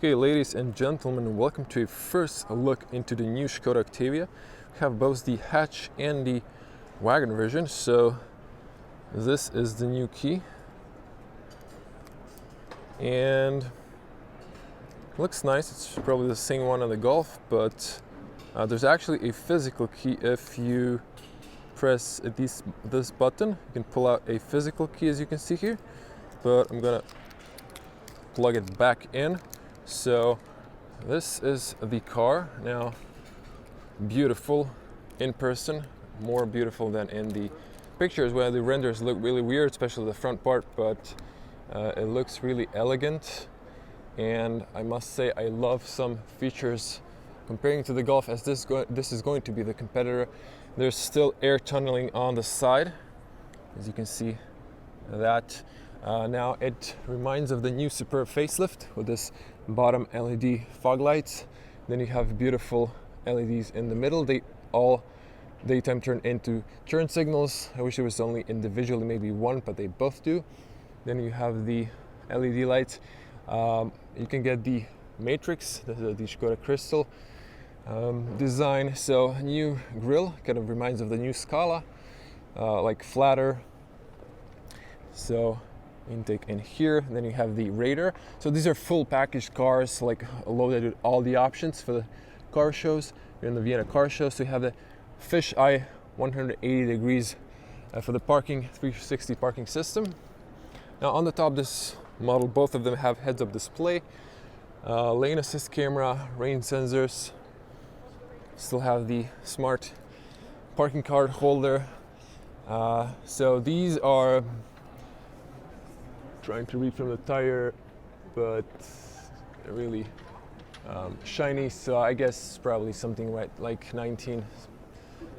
Okay, ladies and gentlemen, welcome to a first look into the new Škoda Octavia. We have both the hatch and the wagon version. So this is the new key, and looks nice. It's probably the same one on the Golf, but there's actually a physical key. If you press this button, you can pull out a physical key, as you can see here, but I'm gonna plug it back in. So this is the car now. Beautiful in person, more beautiful than in the pictures where the renders look really weird, especially the front part, but it looks really elegant. And I must say I love some features comparing to the Golf, as this is going to be the competitor. There's still air tunneling on the side, as you can see that. Now it reminds of the new Superb facelift with this bottom LED fog lights. Then you have beautiful LEDs in the middle. They all daytime turn into turn signals. I wish it was only individually, maybe one, but they both do. Then you have the LED lights. You can get the matrix, the Škoda crystal design. So new grille, kind of reminds of the new Scala, like flatter. So intake in here. Then you have the radar. So these are full packaged cars, like loaded with all the options for the car shows. You're in the Vienna car show, so you have the fish eye 180 degrees for the parking, 360 parking system. Now on the top, this model, both of them have heads-up display, lane assist camera, rain sensors. Still have the smart parking card holder. So these are, trying to read from the tire, but really shiny, so I guess probably something like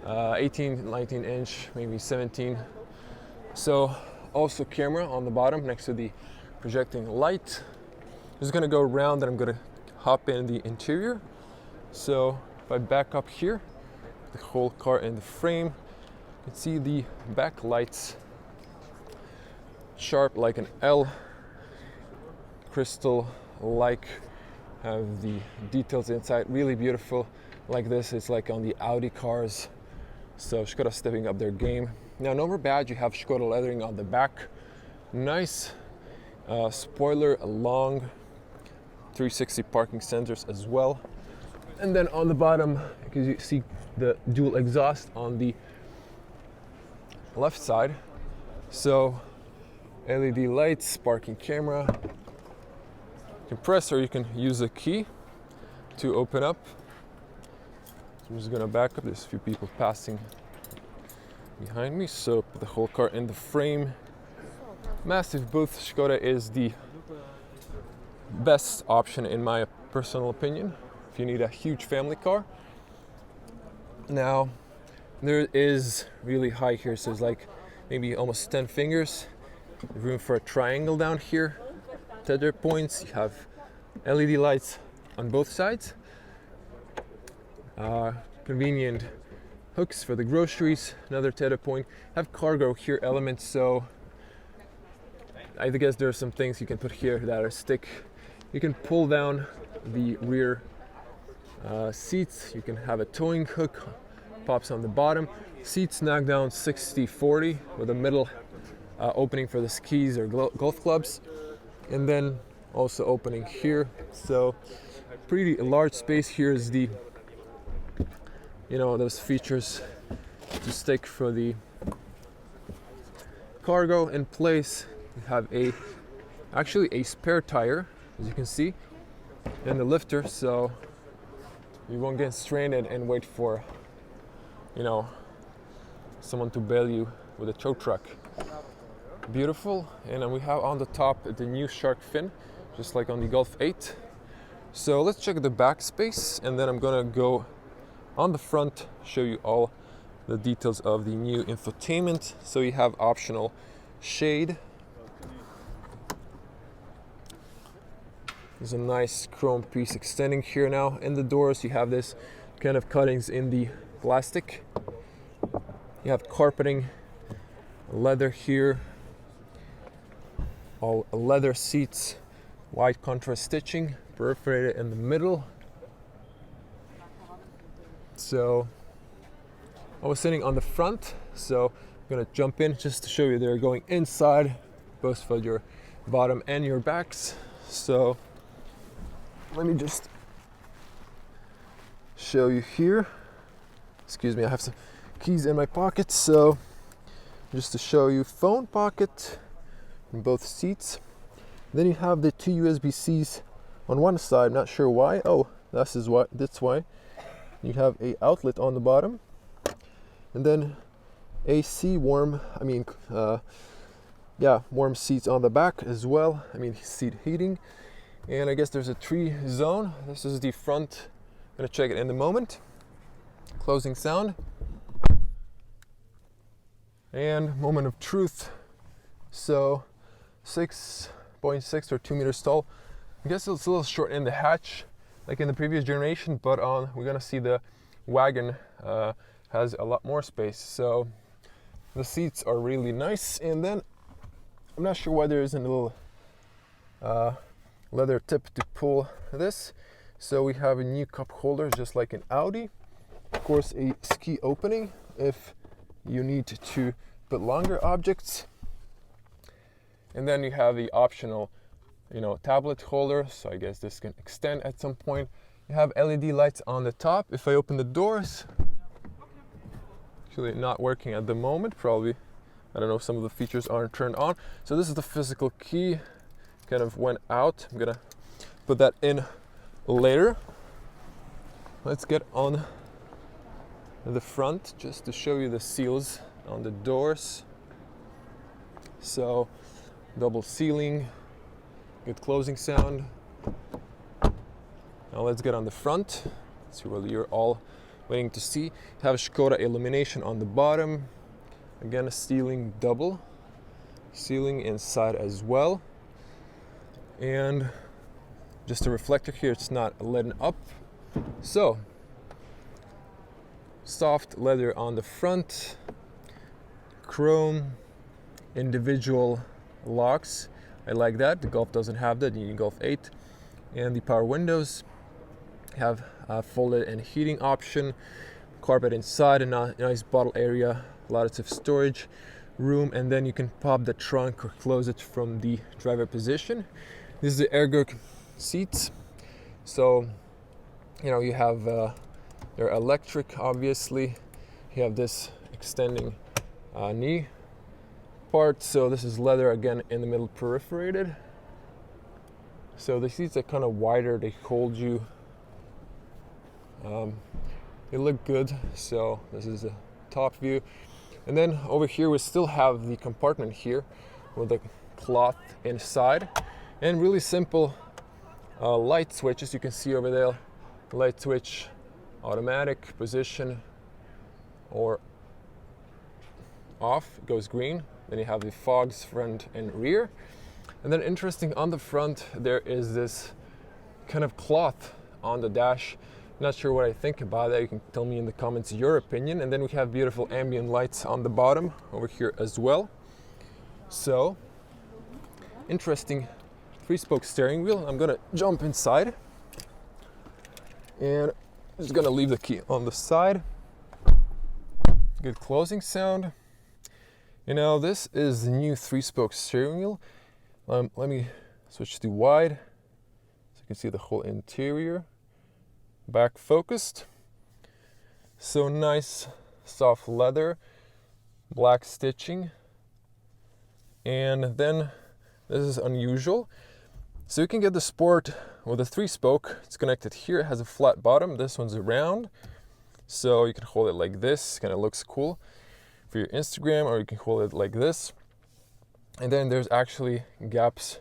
18, 19 inch, maybe 17. So also camera on the bottom next to the projecting light. Just gonna go around and I'm gonna hop in the interior. So if I back up here, the whole car in the frame, you can see the back lights, sharp like an L, crystal like, have the details inside, really beautiful. Like this, it's like on the Audi cars. So Škoda stepping up their game. Now number badge, you have Škoda lettering on the back. Nice spoiler, long 360 parking sensors as well. And then on the bottom, because you see the dual exhaust on the left side. So LED lights, parking camera. You can press, or you can use a key to open up. So I'm just gonna back up. There's a few people passing behind me. So put the whole car in the frame. Massive booth. Škoda is the best option in my personal opinion if you need a huge family car. Now there is really high here, so it's like maybe almost 10 fingers. Room for a triangle down here. Tether points. You have LED lights on both sides. Convenient hooks for the groceries. Another tether point. Have cargo here elements, so I guess there are some things you can put here that are stick. You can pull down the rear seats. You can have a towing hook, pops on the bottom. Seats knock down 60-40 with a middle opening for the skis or golf clubs, and then also opening here. So pretty large space. Here is the, those features to stick for the cargo in place. You have actually a spare tire, as you can see, and the lifter, so you won't get stranded and wait for someone to bail you with a tow truck. Beautiful. And then we have on the top the new shark fin, just like on the Golf 8. So let's check the back space, and then I'm gonna go on the front, show you all the details of the new infotainment. So you have optional shade. There's a nice chrome piece extending here now. In the doors, you have this kind of cuttings in the plastic. You have carpeting, leather here, all leather seats, white contrast stitching, perforated in the middle. So I was sitting on the front, so I'm gonna jump in just to show you they're going inside, both for your bottom and your backs. So let me just show you here. Excuse me, I have some keys in my pocket. So just to show you, phone pocket in both seats. Then you have the two USB-Cs on one side, not sure why. Oh, that's why. You have a outlet on the bottom. And then AC warm seats on the back as well. Seat heating. And I guess there's a tree zone. This is the front. I'm gonna check it in a moment. Closing sound. And moment of truth. So 6.6 or 2 meters tall. I guess it's a little short in the hatch, like in the previous generation, but we're gonna see the wagon has a lot more space. So the seats are really nice. And then I'm not sure why there isn't a little leather tip to pull this. So we have a new cup holder, just like an Audi. Of course, a ski opening if you need to put longer objects. And then you have the optional, tablet holder. So I guess this can extend at some point. You have LED lights on the top. If I open the doors, actually not working at the moment, probably. I don't know, some of the features aren't turned on. So this is the physical key, kind of went out. I'm gonna put that in later. Let's get on the front just to show you the seals on the doors. So double sealing, good closing sound. Now let's get on the front. See what you're all waiting to see. You have Škoda illumination on the bottom. Again, a ceiling double. Ceiling inside as well. And just a reflector here, it's not letting up. So, soft leather on the front. Chrome, individual locks. I like that. The Golf doesn't have that. You need Golf 8. And the power windows have a folded and heating option. Carpet inside, and a nice bottle area. Lots of storage room, and then you can pop the trunk or close it from the driver position. This is the ergo seats. So, you have they're electric, obviously. You have this extending knee part. So this is leather again in the middle, perforated. So the seats are kind of wider. They hold you. They look good. So this is the top view. And then over here we still have the compartment here with the cloth inside, and really simple light switches. You can see over there, light switch, automatic, position, or off, it goes green. Then you have the fogs front and rear. And then interesting, on the front there is this kind of cloth on the dash. Not sure what I think about that. You can tell me in the comments your opinion. And then we have beautiful ambient lights on the bottom over here as well. So interesting 3-spoke steering wheel. I'm gonna jump inside and I'm just gonna leave the key on the side. Good closing sound. This is the new 3-spoke steering wheel. Let me switch to wide so you can see the whole interior. Back focused. So nice soft leather, black stitching. And then this is unusual. So you can get the Sport with a 3-spoke. It's connected here. It has a flat bottom. This one's round. So you can hold it like this. Kind of looks cool for your Instagram, or you can hold it like this. And then there's actually gaps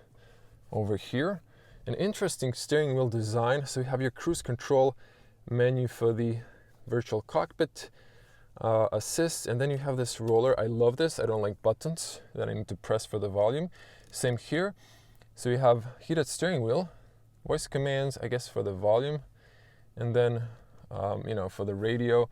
over here. An interesting steering wheel design. So you have your cruise control menu for the virtual cockpit, assist, and then you have this roller. I love this. I don't like buttons that I need to press for the volume. Same here. So you have heated steering wheel, voice commands, I guess, for the volume, and then for the radio.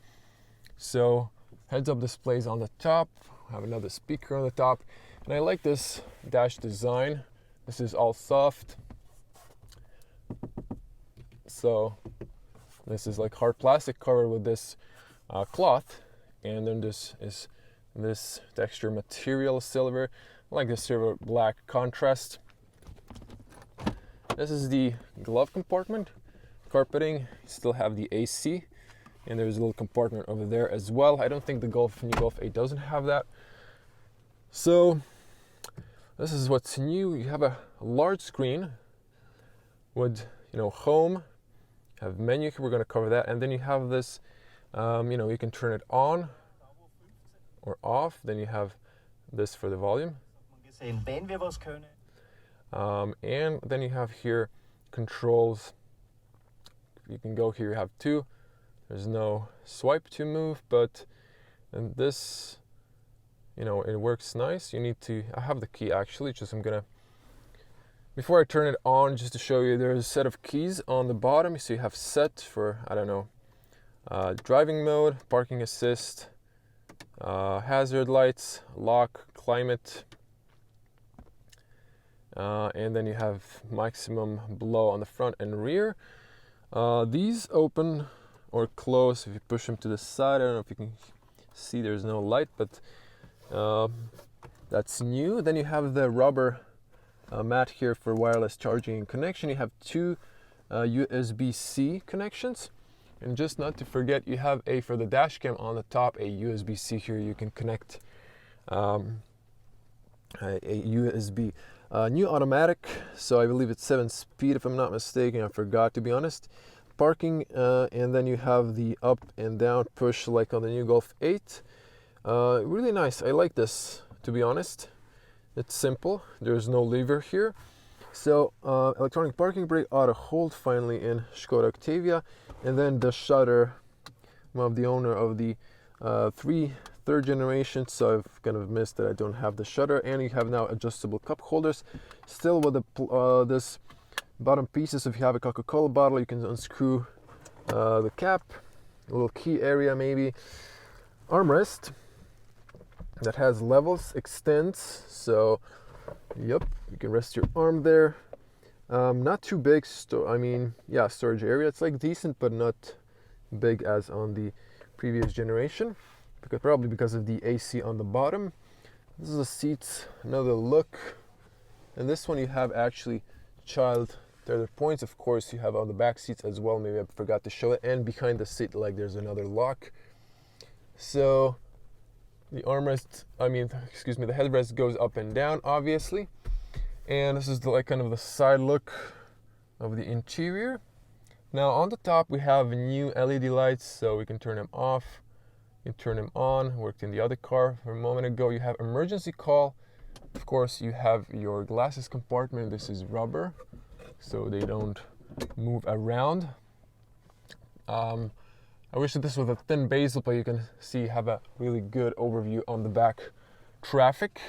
So heads-up displays on the top. Have another speaker on the top, and I like this dash design. This is all soft. So this is like hard plastic covered with this cloth, and then this is this texture material, silver, like the silver black contrast. This is the glove compartment. Carpeting, you still have the AC, and there's a little compartment over there as well. I don't think the new Golf 8 doesn't have that. So this is what's new. You have a large screen with, home, have menu, we're going to cover that, and then you have this, you can turn it on or off. Then you have this for the volume. And then you have here controls. You can go here, you have two. There's no swipe to move, but and this, it works nice. I have the key actually, before I turn it on, just to show you, there's a set of keys on the bottom. So you have set for, driving mode, parking assist, hazard lights, lock, climate, and then you have maximum blow on the front and rear. These open or close if you push them to the side. I don't know if you can see, there's no light, but that's new. Then you have the rubber mat here for wireless charging and connection. You have two USB-C connections, and just not to forget, you have for the dash cam on the top, a USB-C here. You can connect a USB. New automatic, so I believe it's 7-speed if I'm not mistaken. I forgot, to be honest. Parking, and then you have the up and down push like on the new Golf 8. Really nice. I like this, to be honest. It's simple. There's no lever here. So electronic parking brake, auto hold finally in Škoda Octavia, and then the shutter. I'm the owner of the third generation, so I've kind of missed that I don't have the shutter. And you have now adjustable cup holders, still with the this bottom pieces. If you have a Coca-Cola bottle, you can unscrew the cap. A little key area maybe. Armrest that has levels, extends, so yep, you can rest your arm there. Not too big, storage area. It's like decent, but not big as on the previous generation, probably because of the AC on the bottom. This is the seats, another look, and this one you have actually child tether points. Of course, you have on the back seats as well. Maybe I forgot to show it, and behind the seat, like there's another lock. So the armrest, the headrest goes up and down, obviously. And this is kind of the side look of the interior. Now on the top we have new LED lights, so we can turn them off, you can turn them on. Worked in the other car for a moment ago. You have emergency call. Of course, you have your glasses compartment. This is rubber, so they don't move around. I wish that this was a thin bezel, but you can see you have a really good overview on the back traffic.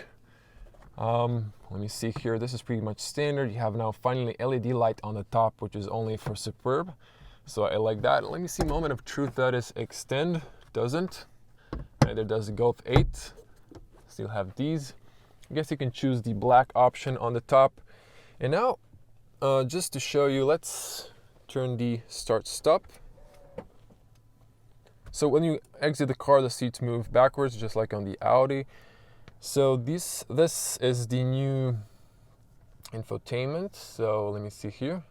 Let me see here. This is pretty much standard. You have now finally LED light on the top, which is only for Superb. So I like that. Let me see, moment of truth. That is extend. Doesn't. Neither does the Golf 8. Still have these. I guess you can choose the black option on the top. And now, just to show you, let's turn the start-stop. So when you exit the car, the seats move backwards, just like on the Audi. So this is the new infotainment. So let me see here.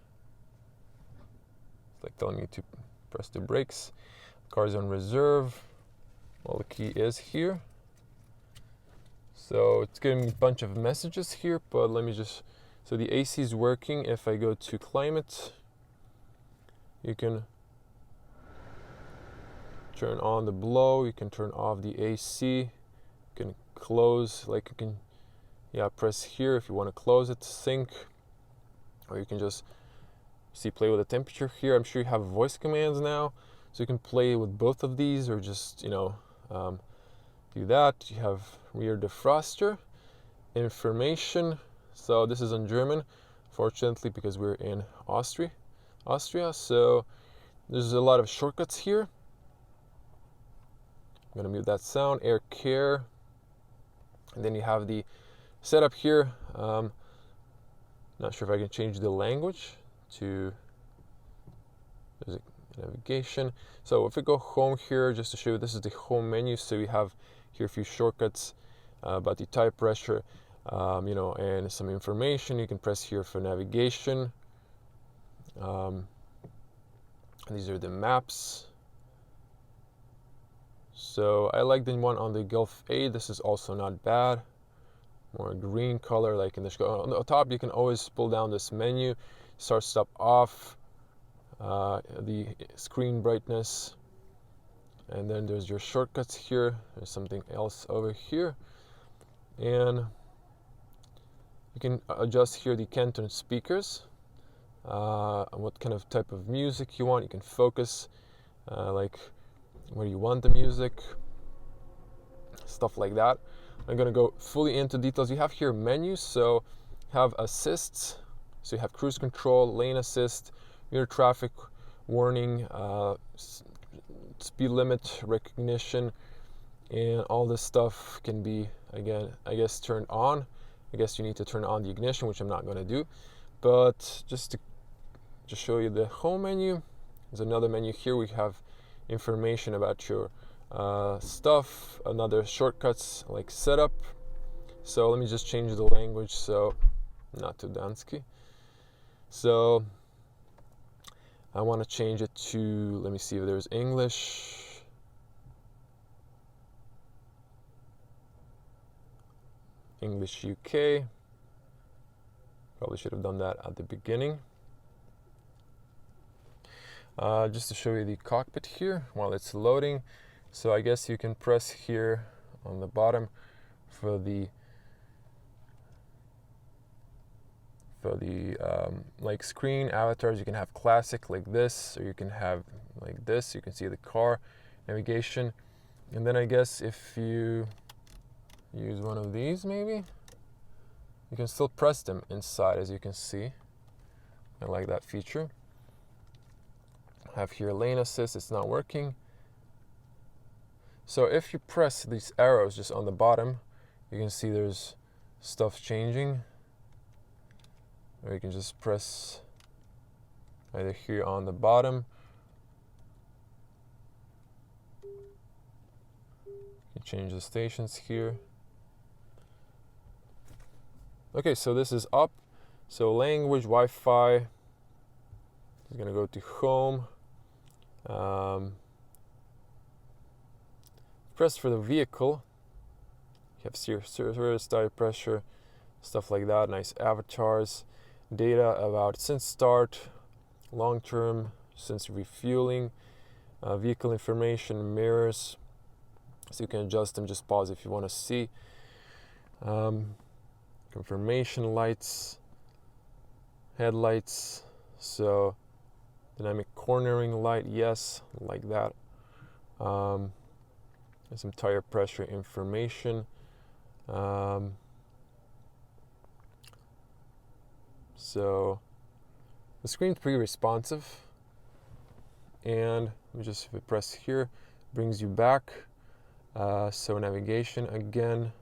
It's like telling me to press the brakes. Car is on reserve. Well, the key is here. So it's giving me a bunch of messages here, but let me just, so the AC is working. If I go to climate, you can turn on the blow, you can turn off the AC, you can close, like you can, press here if you want to close it, sync, or you can just play with the temperature here. I'm sure you have voice commands now, so you can play with both of these, or just, do that. You have rear defroster, information. So this is in German, fortunately, because we're in Austria. So there's a lot of shortcuts here. I'm gonna mute that sound. Air care, and then you have the setup here. Not sure if I can change the language to There's a navigation. So if we go home here, just to show you, this is the home menu. So you have here a few shortcuts about the tire pressure, you know, and some information. You can press here for navigation. These are the maps. So I like the one on the Golf 8. This is also not bad. More green color, like in the Škoda. On the top, you can always pull down this menu, start, stop, off, the screen brightness, and then there's your shortcuts here. There's something else over here, and you can adjust here the Canton speakers, what kind of type of music you want. You can focus, like where you want the music, stuff like that. I'm going to go fully into details. You have here menus, so have assists, so you have cruise control, lane assist, your traffic warning, speed limit recognition, and all this stuff can be, again, I guess, turned on. I guess you need to turn on the ignition, which I'm not going to do, but just to show you the home menu, there's another menu here. We have information about your stuff, another shortcuts like setup. So let me just change the language, so not to Danski. So I want to change it to, let me see if there's English. English UK. Probably should have done that at the beginning. Just to show you the cockpit here while it's loading. So I guess you can press here on the bottom for the like screen avatars. You can have classic like this, or you can have like this. You can see the car navigation, and then I guess if you use one of these, maybe you can still press them inside, as you can see. I like that feature. Have here lane assist. It's not working. So if you press these arrows just on the bottom, you can see there's stuff changing. Or you can just press either here on the bottom. You can change the stations here. Okay, so this is up. So language, Wi-Fi. It's gonna go to home. Press for the vehicle. You have service, tire pressure, stuff like that. Nice avatars. Data about since start, long term, since refueling, vehicle information, mirrors. So you can adjust them. Just pause if you want to see. Confirmation lights, headlights. So dynamic cornering light, yes, like that. And some tire pressure information. So the screen's pretty responsive, and we just, if we press here, brings you back. So navigation again,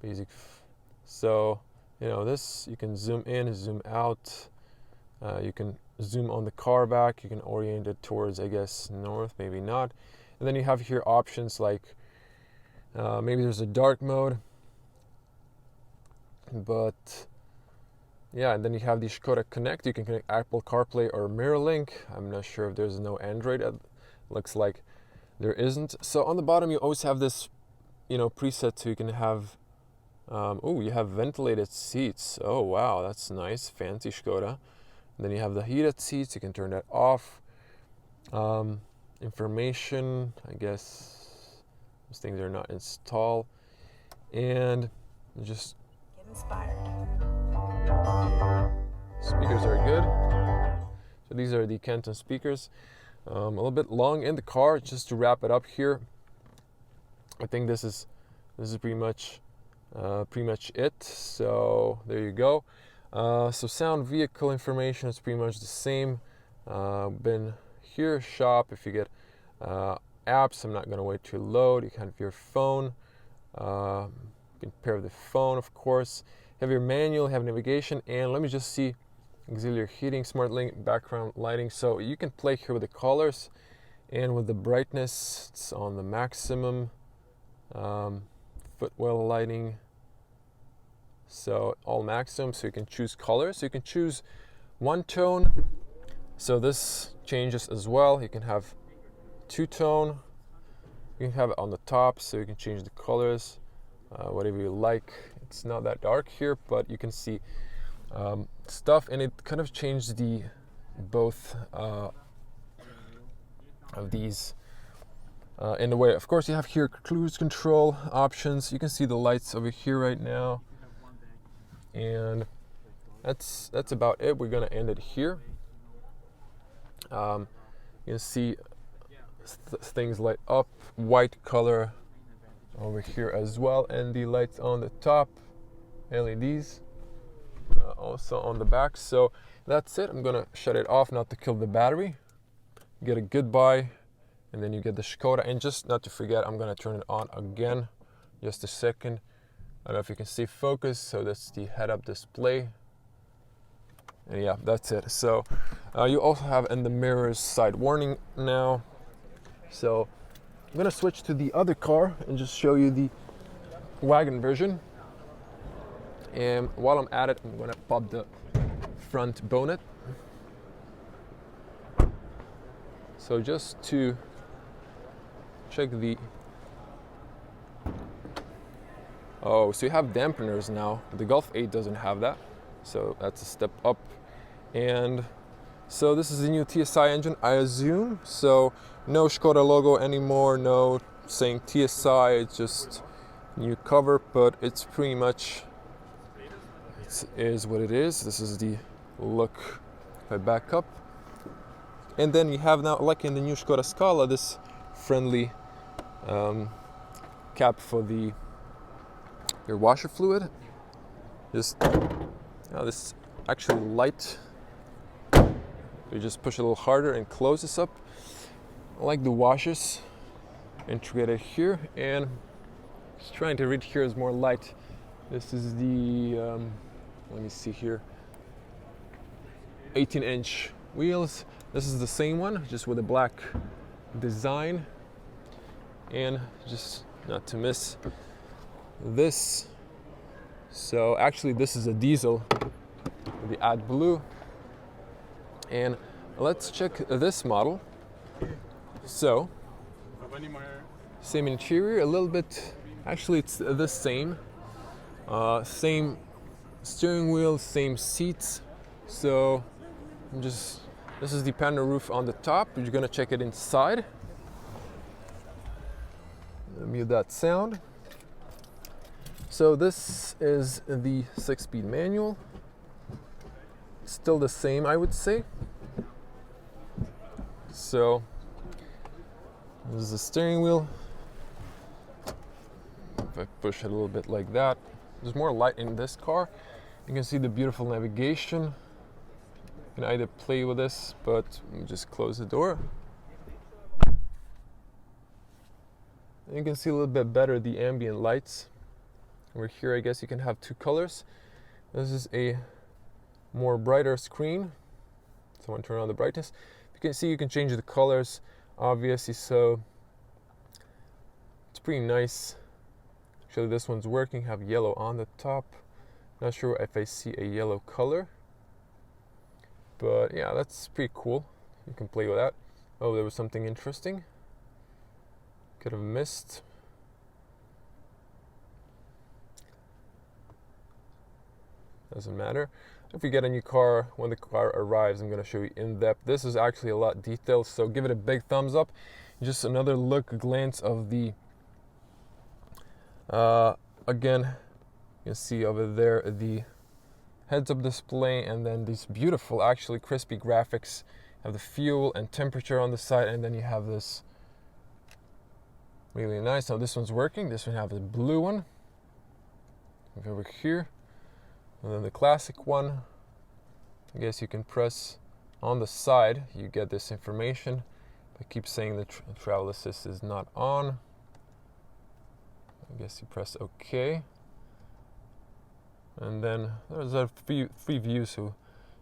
basic. So you know this, you can zoom in, zoom out. You can zoom on the car back. You can orient it towards, I guess, north, maybe not. And then you have here options like maybe there's a dark mode, but yeah, and then you have the Škoda Connect. You can connect Apple CarPlay or MirrorLink. I'm not sure if there's no Android. It looks like there isn't. So on the bottom, you always have this, you know, preset, so you can have. Oh, you have ventilated seats. Oh wow, that's nice, fancy Škoda. And then you have the heated seats. You can turn that off. Information, I guess those things are not installed, and just get inspired. Speakers are good. So these are the Canton speakers. A little bit long in the car. Just to wrap it up here, I think this is pretty much it. So there you go. So sound, vehicle information is pretty much the same. Been here, shop. If you get apps, I'm not going to wait to load. You can have your phone. You can pair with the phone, of course. Have your manual, have navigation, and let me just see auxiliary heating, smart link, background lighting. So you can play here with the colors and with the brightness. It's on the maximum. Footwell lighting, so all maximum. So you can choose colors. You can choose one tone, so this changes as well. You can have two-tone. You can have it on the top, so you can change the colors, whatever you like. It's not that dark here, but you can see stuff, and it kind of changed the both of these in a way. Of course, you have here cruise control options. You can see the lights over here right now, and that's about it. We're gonna end it here. You can see things light up, white color over here as well, and the lights on the top, LEDs also on the back. So that's it. I'm gonna shut it off, not to kill the battery. Get a goodbye, and then you get the Škoda. And just not to forget, I'm gonna turn it on again, just a second. I don't know if you can see focus. So that's the head-up display. And yeah, that's it. So you also have in the mirrors side warning now. So I'm gonna switch to the other car and just show you the wagon version. And while I'm at it, I'm gonna pop the front bonnet. So just to check the... Oh, so you have dampeners now. The Golf 8 doesn't have that, so that's a step up. And so this is the new TSI engine, I assume. So no Škoda logo anymore, no saying TSI, it's just new cover, but it's pretty much, it is what it is. This is the look if I back up. And then you have now, like in the new Škoda Scala, this friendly cap for your washer fluid. Just this actually light. You just push a little harder and close this up. I like the washers integrated here, and just trying to read here is more light. This is the let me see here, 18-inch wheels. This is the same one, just with a black design. And just not to miss this. So actually this is a diesel with the AdBlue. And let's check this model. So same interior, a little bit, actually it's the same. Same steering wheel, same seats. So this is the panel roof on the top. You're gonna check it inside. Mute that sound. So this is the 6-speed manual. Still the same, I would say. So this is the steering wheel. If I push it a little bit like that, there's more light in this car. You can see the beautiful navigation. You can either play with this, but let me just close the door. You can see a little bit better the ambient lights. Over here, I guess you can have two colors. This is a more brighter screen. So I want to turn on the brightness. You can see you can change the colors, obviously, so it's pretty nice. Actually, this one's working, have yellow on the top. Not sure if I see a yellow color, but yeah, that's pretty cool. You can play with that. Oh, there was something interesting. Could have missed. Doesn't matter. If you get a new car, when the car arrives, I'm going to show you in depth. This is actually a lot detailed, so give it a big thumbs up. Just another look, a glance of the again, you can see over there the heads-up display, and then these beautiful, actually crispy graphics. Have the fuel and temperature on the side, and then you have this really nice. Now this one's working. This one have the blue one over here, and then the classic one. I guess you can press on the side, you get this information. I keep saying the travel assist is not on. I guess you press OK, and then there's a free view, so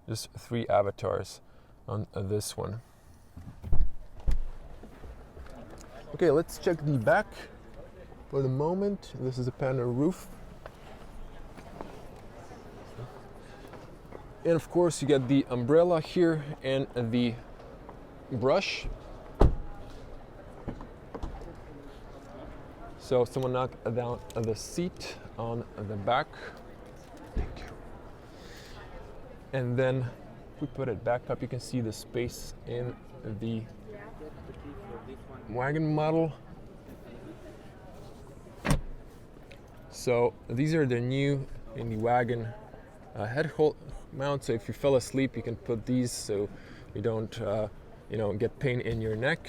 just 3 avatars on this one. Okay, let's check the back for the moment. This is a panel roof. And of course you get the umbrella here and the brush. So someone knocked down the seat on the back. Thank you. And then if we put it back up, you can see the space in the wagon model. So these are the new in the wagon head mount. So if you fell asleep, you can put these so you don't get pain in your neck.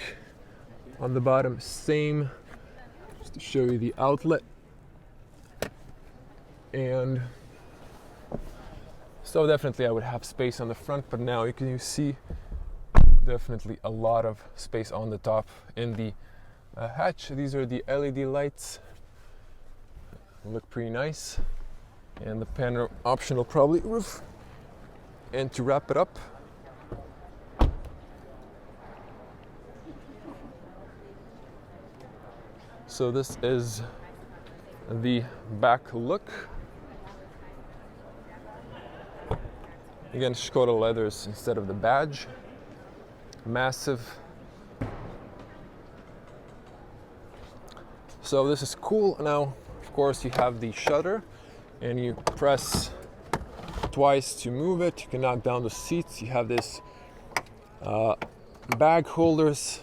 On the bottom, same, just to show you the outlet. And so definitely I would have space on the front, but now you can see definitely a lot of space on the top in the hatch. These are the LED lights, look pretty nice, and the panel optional probably roof. And to wrap it up, so this is the back look. Again, Škoda leathers instead of the badge. Massive. So this is cool. Now, of course, you have the shutter and you press twice to move it. You can knock down the seats. You have this bag holders.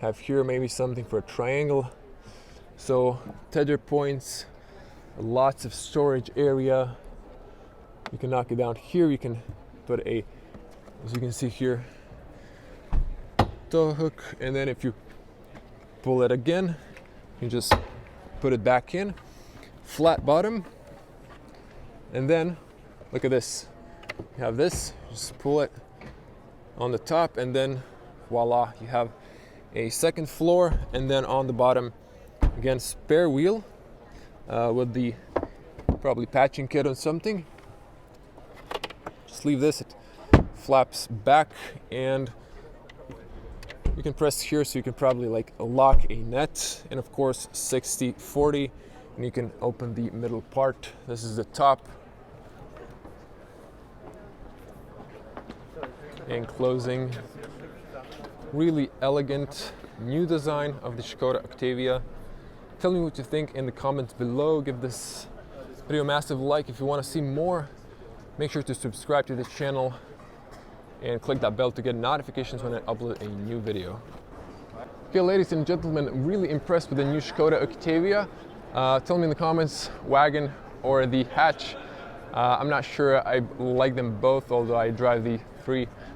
Have here maybe something for a triangle. So tether points, lots of storage area. You can knock it down here. You can put a, as you can see here, tow hook, and then if you pull it again, you just put it back in. Flat bottom, and then look at this. You have this, just pull it on the top, and then voila, you have a second floor. And then on the bottom, again, spare wheel with the probably patching kit or something. Just leave this, it flaps back, and you can press here so you can probably like lock a net, and of course 60/40, and you can open the middle part. This is the top and closing. Really elegant new design of the Škoda Octavia. Tell me what you think in the comments below. Give this video a massive like. If you want to see more, make sure to subscribe to this channel and click that bell to get notifications when I upload a new video. Okay, ladies and gentlemen, really impressed with the new Škoda Octavia. Tell me in the comments, wagon or the hatch. I'm not sure I like them both, although I drive the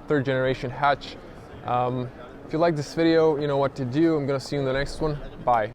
third generation hatch. If you like this video, you know what to do. I'm gonna see you in the next one. Bye.